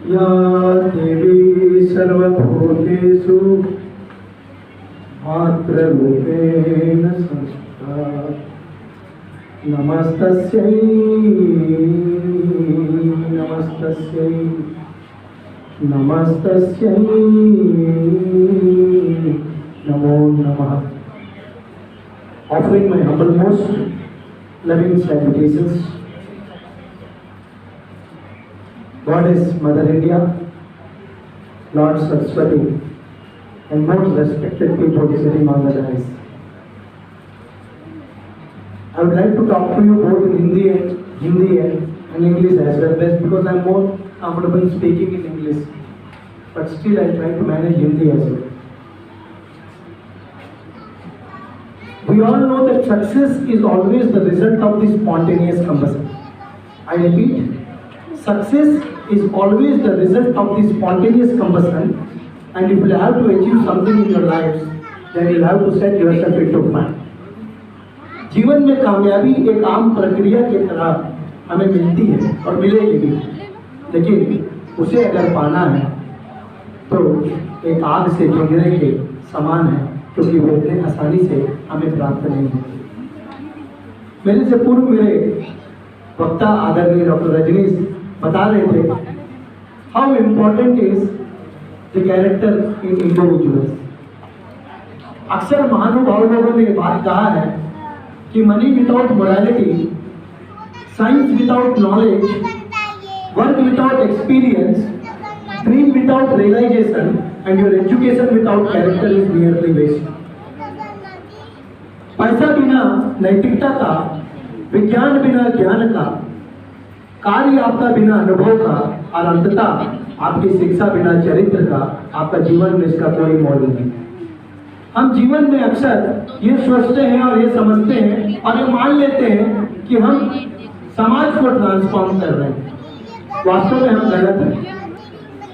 या देवी सर्वभूतेषु मातृरूपेण संस्थिता नमस्तस्यै नमस्तस्यै नमस्तस्यै नमो नमः। Offering my humble most loving salutations, Goddess Mother India, Lord Saraswati, and most respected people sitting on the dais. I would like to talk to you both in Hindi and English as well, best because I am more comfortable speaking in English, but still I try to manage Hindi as well. We all know that success is always the result of the spontaneous combustion. I repeat, success is always the result of the spontaneous combustion, and if you have to achieve something in your lives, then you have to set yourself into plan. जीवन में कामयाबी एक आम प्रक्रिया की तरह हमें मिलती है और मिलेगी भी, लेकिन उसे अगर पाना है तो एक आग से जलने के समान है, क्योंकि वो इतने आसानी से हमें प्राप्त नहीं होती। मेरे से पूर्व मेरे वक्ता आदरणीय डॉक्टर रजनीश बता रहे थे how important is the character in individuals. अक्सर महानुभाव लोगों ने बात कहा है कि money without morality, science without knowledge, work without experience, dream without realisation and your education without character is merely waste. पैसा बिना नैतिकता का, विज्ञान बिना ज्ञान का, कार्य आपका बिना अनुभव का और अंततः आपकी शिक्षा बिना चरित्र का आपका जीवन में इसका कोई मोल नहीं। हम जीवन में अक्सर ये सोचते हैं और ये समझते हैं और ये मान लेते हैं कि हम समाज को ट्रांसफॉर्म कर रहे हैं। वास्तव में हम गलत हैं।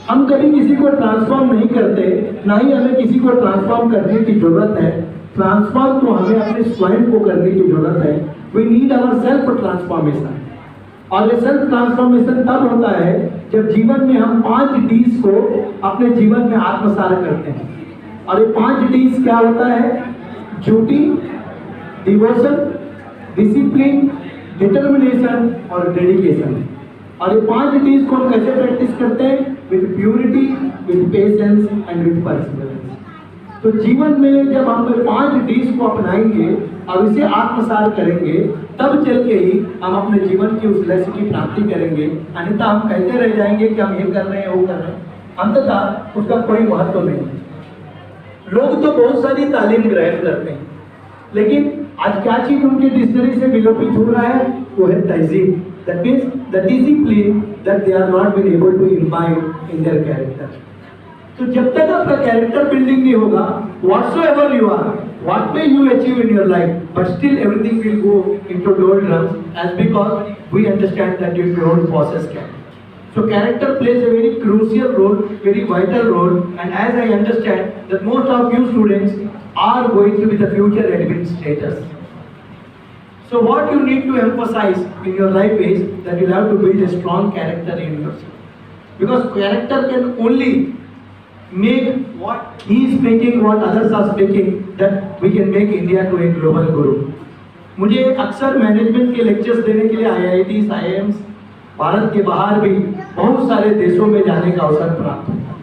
हम कभी किसी को ट्रांसफॉर्म नहीं करते, ना ही हमें किसी को ट्रांसफॉर्म करने की जरूरत है। ट्रांसफॉर्म तो हमें अपने स्वयं को करने की जरूरत है। We need our self transformation, और ये सेल्फ ट्रांसफॉर्मेशन तब होता है जब जीवन में हम 5 D's को अपने जीवन में आत्मसात करते हैं। और ये 5 D's क्या होता है? ड्यूटी, डिवोशन, डिसिप्लिन, डिटर्मिनेशन और डेडिकेशन। और ये 5 D's को हम कैसे प्रैक्टिस करते हैं? With purity, with patience and with perseverance. तो जीवन में जब हम 5 D's को अपनाएंगे और इसे आत्मसात करेंगे, तब चल के ही हम अपने जीवन की उस लक्ष्य की प्राप्ति करेंगे। अन्यथा हम कहते रह जाएंगे कि हम ये कर रहे हैं, वो कर रहे हैं, अंततः उसका कोई महत्व नहीं है। लोग तो बहुत सारी तालीम ग्रहण करते हैं, लेकिन आज क्या चीज उनकी डिक्शनरी से विलोपित हो रहा है? वो है तहजीब। That means the discipline that they are not been able to imbibe in their character. तो जब तक आपका कैरेक्टर बिल्डिंग नहीं होगा, whatsoever you are, what may you achieve in your life, but still everything will go into doldrums, as because we understand that you don't possess character. So character plays a very crucial role, very vital role, and as I understand that most of you students are going to be the future administrators. So what you need to emphasize in your life is that you have to build a strong character in yourself, because character can only make what he is speaking, what others are speaking, that we can make India to a global guru. मुझे अक्सर management के lectures देने के लिए IITs, IIMs, Bharat के बाहर भी बहुत सारे देशों में जाने का अवसर प्राप्त हुआ।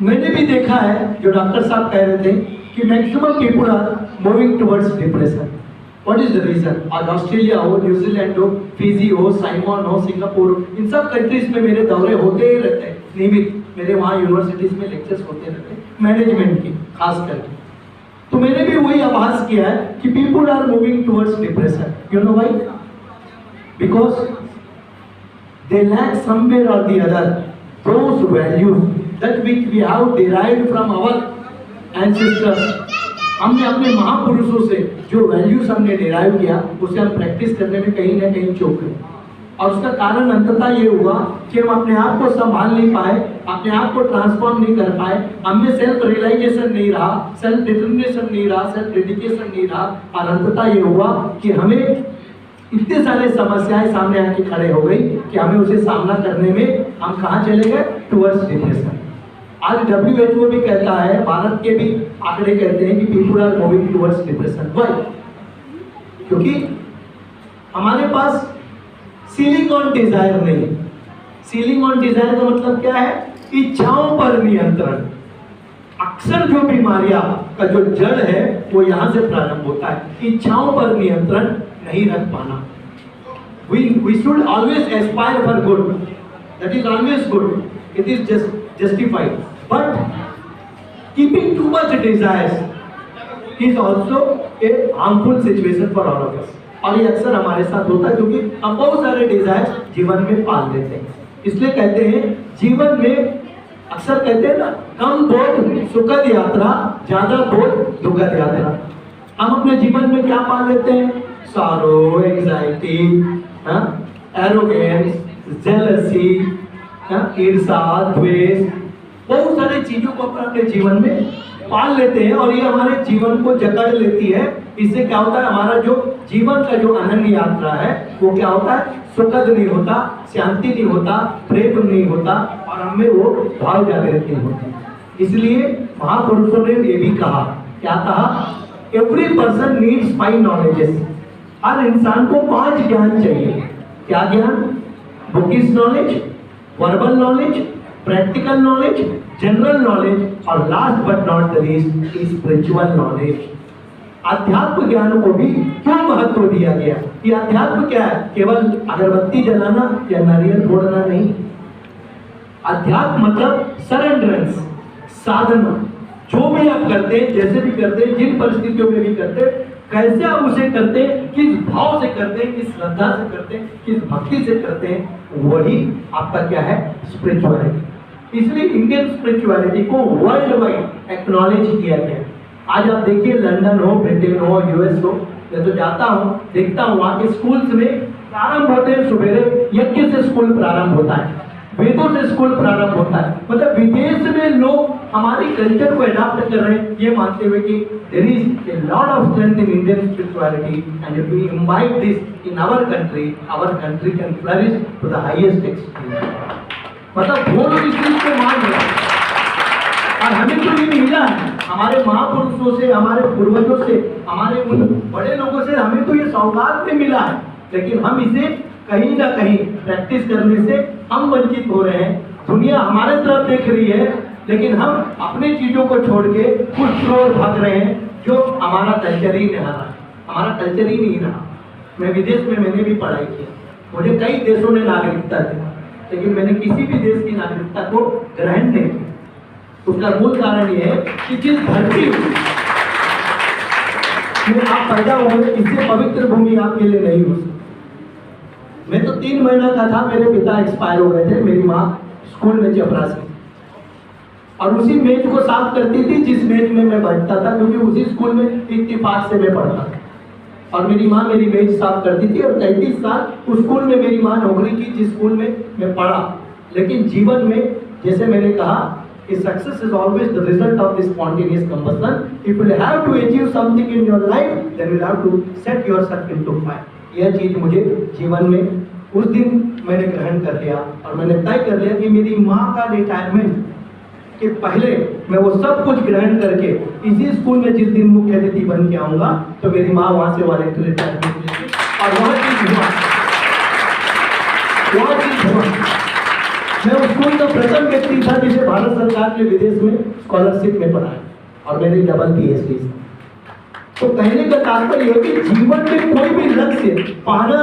मैंने भी देखा है जो डॉक्टर साहब कह रहे थे कि maximum people are moving towards depression. What is the reason? आज ऑस्ट्रेलिया हो, न्यूजीलैंड हो, फिजी हो, साइमन हो, सिंगापुर, इन सब कंट्रीज में मेरे दौरे होते ही रहते हैं नियमित। मेरे वहाँ यूनिवर्सिटीज में लेक्चर्स होते रहते हैं मैनेजमेंट के खास करके। तो मैंने भी वही आभास किया है कि people are moving towards depression. You know why? Because they lack somewhere और the other those values that which we have derived from our ancestors. हमने अपने महापुरुषों से जो वैल्यूज हमने डिराइव किया, उसे हम प्रैक्टिस करने में कहीं ना कहीं चूक गए। और उसका कारण अंततः ये हुआ कि हम अपने आप को संभाल नहीं पाए, अपने आप को ट्रांसफॉर्म नहीं कर पाए, हमें सेल्फ रियलाइजेशन नहीं रहा, सेल्फ डिटर्मिनेशन नहीं रहा, सेल्फ डेडिकेशन नहीं रहा, और अंततः ये हुआ कि हमें इतने सारे समस्याएं सामने आके खड़े हो गई कि हमें उसे सामना करने में हम कहाँ चले गए, टुवर्ड्स डिप्रेशन। आज WHO भी कहता है, भारत के भी आंकड़े कहते हैं कि people are moving towards depression. Why? क्योंकि हमारे पास सीलिंग ऑन डिजायर नहीं। सीलिंग ऑन डिजायर का मतलब क्या है? इच्छाओं पर नियंत्रण। अक्सर जो बीमारियां का जो जड़ है वो यहां से प्रारंभ होता है, इच्छाओं पर नियंत्रण नहीं रख पाना। We should always aspire for good. That is always good. It is just justified. But keeping too much desires is also a harmful situation for all of us. और ये अक्सर हमारे साथ होता है क्योंकि हम बहुत सारे डिजायर जीवन में पाल लेते हैं। इसलिए कहते हैं जीवन में, अक्सर कहते हैं ना, कम बोध सुखद यात्रा, ज्यादा बोध दुखद यात्रा। हम अपने जीवन में क्या पाल लेते हैं? सॉरो, एंजाइटी, एरोगेंस, जेलसी, ईर्ष्या, द्वेष, बहुत सारी चीजों को अपने जीवन में पाल लेते हैं और ये हमारे जीवन को जकड़ लेती है। इससे क्या होता है? हमारा जो जीवन का जो अनन्य यात्रा है वो क्या होता है? सुखद नहीं होता, शांति नहीं होता, प्रेम नहीं होता और हमें वो भाव जागृत नहीं होते। इसलिए महापुरुषों ने ये भी कहा, क्या कहा? Every person needs 5 knowledges. हर इंसान को 5 ज्ञान चाहिए। क्या ज्ञान? Bookish knowledge, verbal knowledge, practical knowledge, general knowledge और last but not the least spiritual knowledge. अध्यात्म ज्ञान को भी क्यों महत्व दिया गया? ये अध्यात्म क्या है? केवल अगरबत्ती जलाना या नारियल फोड़ना नहीं। अध्यात्म मतलब सरेंडरेंस, साधना। जो भी आप करते हैं, जैसे भी करते हैं, जिन परिस्थितियों में भी करते हैं, कैसे आप उसे करते हैं, किस भाव से करते हैं, किस श्रद्धा से करते हैं, किस भक्ति से करते हैं, वही आपका क्या है? स्पिरिचुअलिटी। इसलिए इंडियन स्पिरिचुअलिटी को वर्ल्ड वाइड एक्नॉलेज किया गया। आज आप देखिए, लंदन हो, ब्रिटेन हो, यूएस हो, मैं तो जाता हूँ, देखता हूँ वहाँ के स्कूल्स में प्रारंभ होते हैं सवेरे यज्ञ से स्कूल प्रारंभ होता है, वेदों से स्कूल प्रारंभ होता है। मतलब विदेश में लोग हमारी कल्चर को अडॉप्ट कर रहे हैं, ये मानते हुए कि there is a lot of strength in Indian spirituality and if we imbibe this in our country can flourish to the highest extreme. मतलब वो लोग इस चीज को मान रहे हैं और हमें तो ये मिला है हमारे महापुरुषों से, हमारे पूर्वजों से, हमारे उन बड़े लोगों से, हमें तो ये सौगात में मिला है, लेकिन हम इसे कहीं ना कहीं प्रैक्टिस करने से हम वंचित हो रहे हैं। दुनिया हमारे तरफ देख रही है, लेकिन हम अपने चीजों को छोड़ के कुछ और भाग रहे हैं जो हमारा कल्चर ही नहीं रहा, हमारा कल्चर ही नहीं रहा। मैं विदेश में मैंने भी पढ़ाई की, मुझे कई देशों ने नागरिकता दी, लेकिन मैंने किसी भी देश की नागरिकता को ग्रहण नहीं किया। उसका मूल कारण यह है कि जिस धरती में आप पैदा हुए, इससे पवित्र भूमि आपके लिए नहीं हो सकती। मैं तो 3 महीना का था, मेरे पिता एक्सपायर हो गए थे, मेरी माँ स्कूल में चपरासी और उसी मेज को साफ करती थी जिस मेज में मैं बैठता था, क्योंकि उसी स्कूल में इत्तेफाक से मैं पढ़ता था और मेरी माँ मेरी मेज साफ करती थी। और 33 साल उस स्कूल में मेरी माँ नौकरी की जिस स्कूल में मैं पढ़ा। लेकिन जीवन में, जैसे मैंने कहा कि success is always the result of this spontaneous combustion. If you have to achieve something in your life, then you have to set yourself into fire. यह चीज मुझे जीवन में उस दिन मैंने ग्रहण कर लिया और मैंने तय कर लिया कि मेरी माँ का रिटायरमेंट के पहले मैं वो सब कुछ ग्रहण करके इसी स्कूल में जिस दिन मुख्य अतिथि बन के आऊंगा, तो मेरी माँ वहां से वॉलंटियर रिटायरमेंट लेगी और वह चीज हुआ। मैं उस स्कूल का प्रथम व्यक्ति था जिसे भारत सरकार ने विदेश में स्कॉलरशिप में पढ़ाया और मेरी डबल PhD। तो कहने का तात्पर्य यह कि जीवन में कोई भी लक्ष्य पाना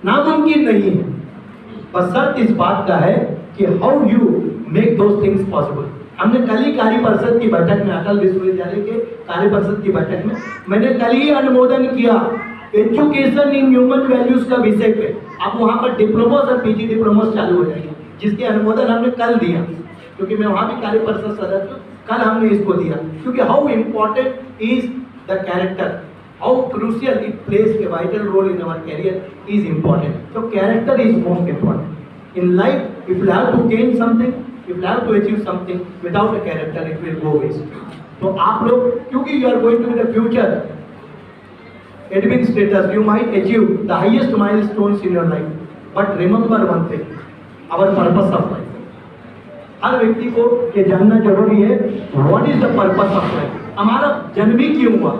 नामुमकिन नहीं है, बस शर्त इस बात का है कि how you make those things possible. हमने कल ही कार्य परिषद की बैठक में, अटल विश्वविद्यालय के कार्य परिषद की बैठक में मैंने कल ही अनुमोदन किया एजुकेशन इन ह्यूमन वैल्यूज का विषय पे। अब वहाँ पर डिप्लोमोस और PG डिप्लोमोस चालू हो जाएंगे, जिसके अनुमोदन हमने कल दिया, क्योंकि मैं वहाँ भी कार्य परिषद सदस्य हूँ। कल हमने इसको दिया क्योंकि how important is the character, how crucial it plays a vital role in our career is important. So character is most important in life. If you have to gain something, if you have to achieve something, without a character it will go waste. तो आप लोग, क्योंकि you are going to be the future admin status, you might achieve the highest milestones in your life. But remember one thing, our purpose of life. हर व्यक्ति को ये जानना जरूरी है, what is the purpose of life, हमारा जन्म ही क्यों हुआ।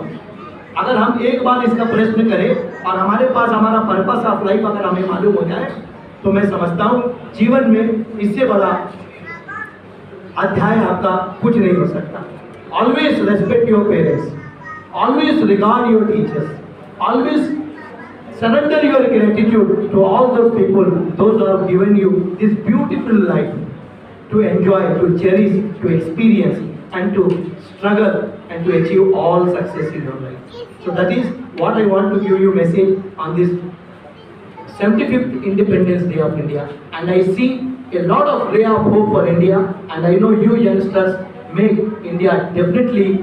अगर हम एक बार इसका प्रश्न करें और हमारे पास हमारा पर्पस ऑफ लाइफ अगर हमें मालूम हो जाए, तो मैं समझता हूँ जीवन में इससे बड़ा अध्याय आपका कुछ नहीं हो सकता। Always respect your parents, always regard your teachers, always surrender your gratitude to all those people, those who have given you this beautiful life to enjoy, to cherish, to experience, and to struggle and to achieve all success in your life. So that is what I want to give you message on this 75th Independence Day of India. And I see a lot of ray of hope for India, and I know you youngsters make India definitely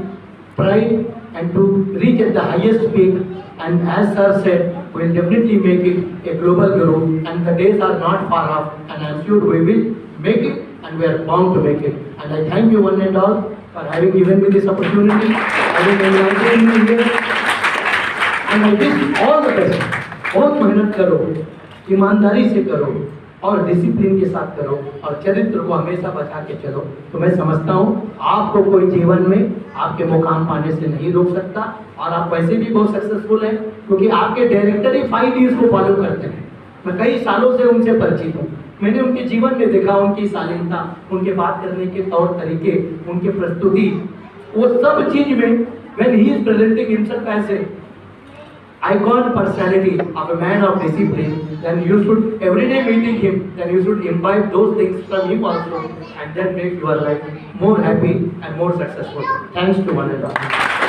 pride and to reach at the highest peak. And as sir said, we will definitely make it a global guru, and the days are not far off, and I am sure we will make it, and we are bound to make it. And I thank you one and all for having given me this opportunity, having invited me here, and I wish all the best. बहुत मेहनत करो, ईमानदारी से करो और discipline के साथ करो और चरित्र को हमेशा बचा के चलो, तो मैं समझता हूँ आपको कोई जीवन में आपके मुकाम पाने से नहीं रोक सकता। और आप वैसे भी बहुत सक्सेसफुल हैं क्योंकि आपके डायरेक्टर ही 5 Ds को फॉलो करते हैं। मैं कई सालों से उनसे परिचित हूँ, मैंने उनके जीवन में देखा उनकी शालीनता, उनके बात करने के तौर तरीके, उनके प्रस्तुति, वो सब चीज में when he is presenting himself as a icon personality of a man of discipline, then you should every day meeting him, then you should imbibe those things from him also, and then make your life more happy and more successful. Thanks to one and all.